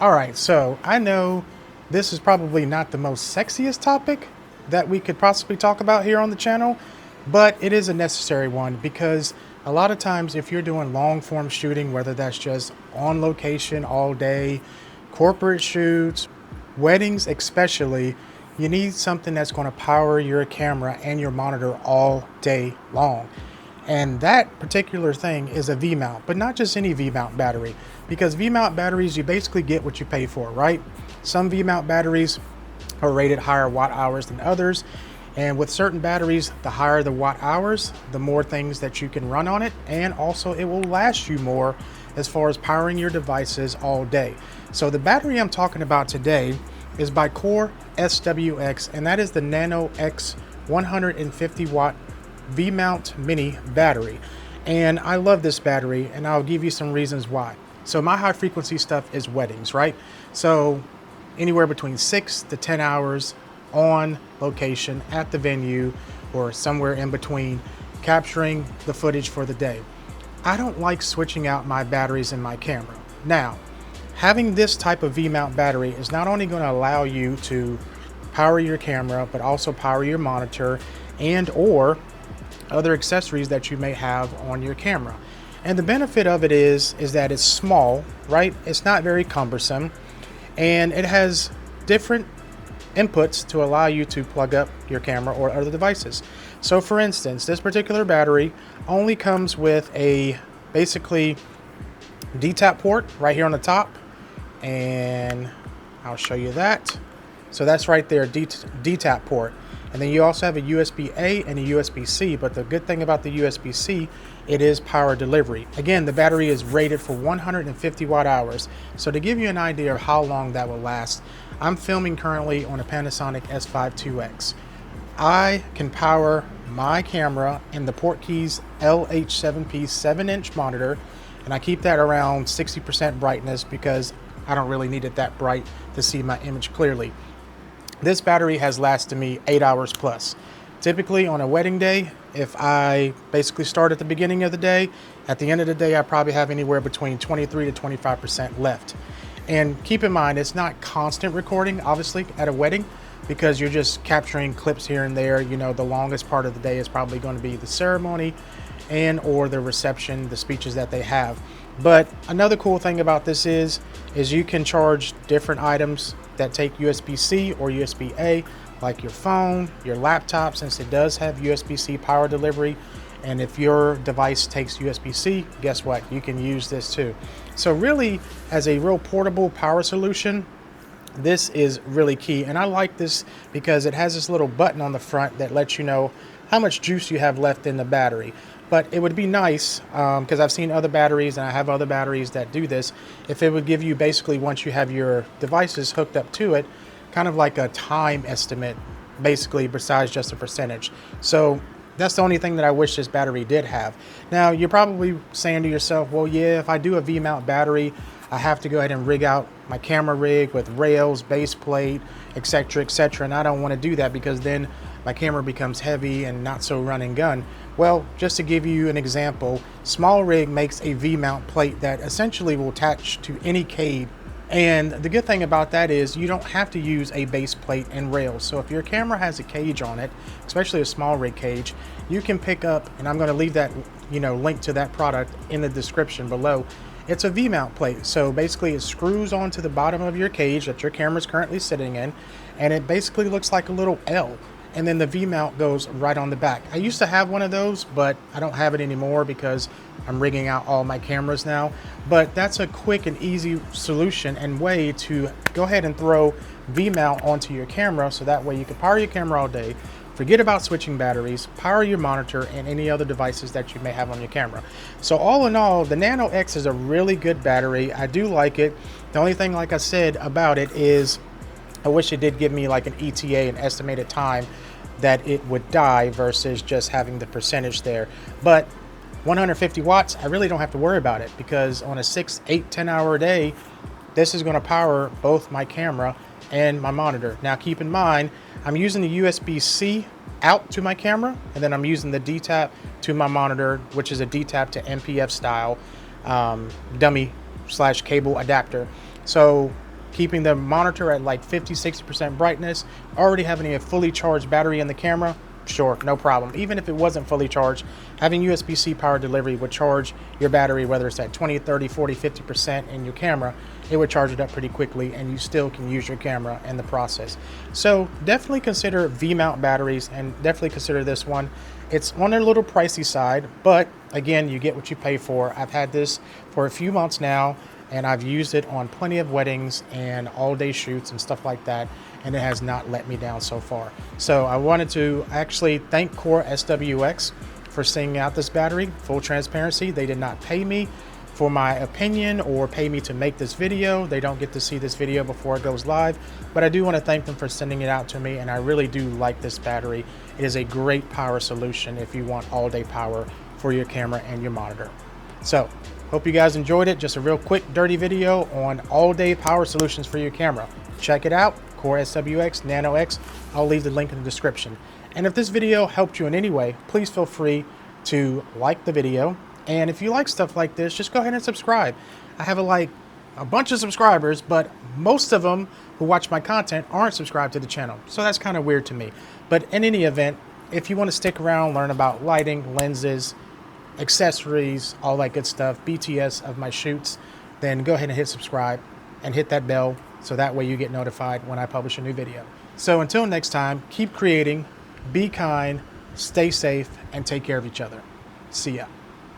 All right, so I know this is probably not the most sexiest topic that we could possibly talk about here on the channel, but it is a necessary one because a lot of times if you're doing long form shooting, whether that's just on location all day, corporate shoots, weddings especially, you need something that's going to power your camera and your monitor all day long. And that particular thing is a V-mount, but not just any V-mount battery, because V-mount batteries, you basically get what you pay for, right? Some V-mount batteries are rated higher watt hours than others. And with certain batteries, the higher the watt hours, the more things that you can run on it. And also it will last you more as far as powering your devices all day. So the battery I'm talking about today is by Core SWX, and that is the Nano X 150 watt V-mount mini battery. And I love this battery, and I'll give you some reasons why. So my high frequency stuff is weddings, right? So anywhere between 6 to 10 hours on location at the venue or somewhere in between, capturing the footage for the day. I don't like switching out my batteries in my camera. Now, having this type of V-mount battery is not only going to allow you to power your camera, but also power your monitor and or other accessories that you may have on your camera. And the benefit of it is that it's small, right? It's not very cumbersome, and it has different inputs to allow you to plug up your camera or other devices. So for instance, this particular battery only comes with a basically DTAP port right here on the top, and I'll show you that. So that's right there, DTAP port. And then you also have a USB-A and a USB-C, but the good thing about the USB-C, it is power delivery. Again, the battery is rated for 150 watt hours. So to give you an idea of how long that will last, I'm filming currently on a Panasonic S5 IIX. I can power my camera and the Portkeys LH7P 7-inch monitor, and I keep that around 60% brightness because I don't really need it that bright to see my image clearly. This battery has lasted me 8 hours plus. Typically on a wedding day, if I basically start at the beginning of the day, at the end of the day, I probably have anywhere between 23 to 25% left. And keep in mind, it's not constant recording, obviously, at a wedding, because you're just capturing clips here and there. You know, the longest part of the day is probably going to be the ceremony and or the reception, the speeches that they have. But another cool thing about this is you can charge different items that take USB-C or USB-A, like your phone, your laptop, since it does have USB-C power delivery. And if your device takes USB-C, guess what? You can use this too. So really, as a real portable power solution, this is really key. And I like this because it has this little button on the front that lets you know how much juice you have left in the battery. But it would be nice, because I've seen other batteries and I have other batteries that do this, if it would give you basically, once you have your devices hooked up to it, kind of like a time estimate, basically, besides just a percentage. So that's the only thing that I wish this battery did have. Now, you're probably saying to yourself, well, yeah, if I do a V-mount battery, I have to go ahead and rig out my camera rig with rails, base plate, etc., and I don't want to do that because then my camera becomes heavy and not so run and gun. Well, just to give you an example, SmallRig makes a V-mount plate that essentially will attach to any cage. And the good thing about that is you don't have to use a base plate and rails. So if your camera has a cage on it, especially a SmallRig cage, you can pick up, and I'm going to leave that, link to that product in the description below. It's a V-mount plate. So basically it screws onto the bottom of your cage that your camera is currently sitting in, and it basically looks like a little L. And then the V-mount goes right on the back. I used to have one of those, but I don't have it anymore because I'm rigging out all my cameras now. But that's a quick and easy solution and way to go ahead and throw V-mount onto your camera, so that way you can power your camera all day, forget about switching batteries, power your monitor and any other devices that you may have on your camera. So all in all, the Nano X is a really good battery. I do like it. The only thing, like I said, about it is I wish it did give me like an ETA, an estimated time that it would die versus just having the percentage there. But 150 watts, I really don't have to worry about it because on a 6, 8, 10 hour day, this is going to power both my camera and my monitor. Now keep in mind, I'm using the USB-C out to my camera, and then I'm using the DTAP to my monitor, which is a DTAP to MPF style dummy/cable adapter. So keeping the monitor at like 50-60% brightness, already having a fully charged battery in the camera, sure, no problem. Even if it wasn't fully charged, having USB-C power delivery would charge your battery, whether it's at 20, 30, 40, 50% in your camera, it would charge it up pretty quickly, and you still can use your camera in the process. So definitely consider V-mount batteries, and definitely consider this one. It's on a little pricey side, but again, you get what you pay for. I've had this for a few months now, and I've used it on plenty of weddings and all-day shoots and stuff like that, and it has not let me down so far. So I wanted to actually thank Core SWX for sending out this battery. Full transparency, they did not pay me for my opinion or pay me to make this video. They don't get to see this video before it goes live, but I do want to thank them for sending it out to me, and I really do like this battery. It is a great power solution if you want all-day power for your camera and your monitor. So hope you guys enjoyed it. Just a real quick dirty video on all-day power solutions for your camera. Check it out, Core SWX Nano X. I'll leave the link in the description. And if this video helped you in any way, please feel free to like the video. And if you like stuff like this, just go ahead and subscribe. I have a bunch of subscribers, but most of them who watch my content aren't subscribed to the channel. So that's kind of weird to me. But in any event, if you want to stick around, learn about lighting, lenses, accessories, all that good stuff, BTS of my shoots, then go ahead and hit subscribe and hit that bell so that way you get notified when I publish a new video. So until next time, keep creating, be kind, stay safe, and take care of each other. See ya.